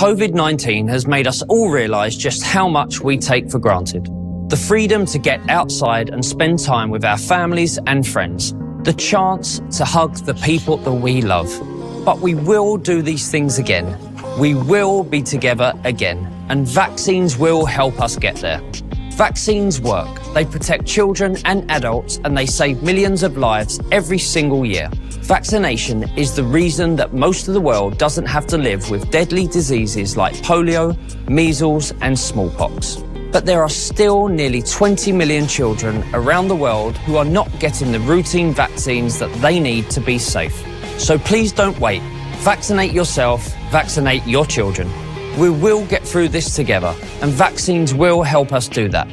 COVID-19 has made us all realise just how much we take for granted. The freedom to get outside and spend time with our families and friends. The chance to hug the people that we love. But we will do these things again. We will be together again. And vaccines will help us get there. Vaccines work. They protect children and adults, and they save millions of lives every single year. Vaccination is the reason that most of the world doesn't have to live with deadly diseases like polio, measles, and smallpox. But there are still nearly 20 million children around the world who are not getting the routine vaccines that they need to be safe. So please don't wait. Vaccinate yourself, vaccinate your children. We will get through this together, and vaccines will help us do that.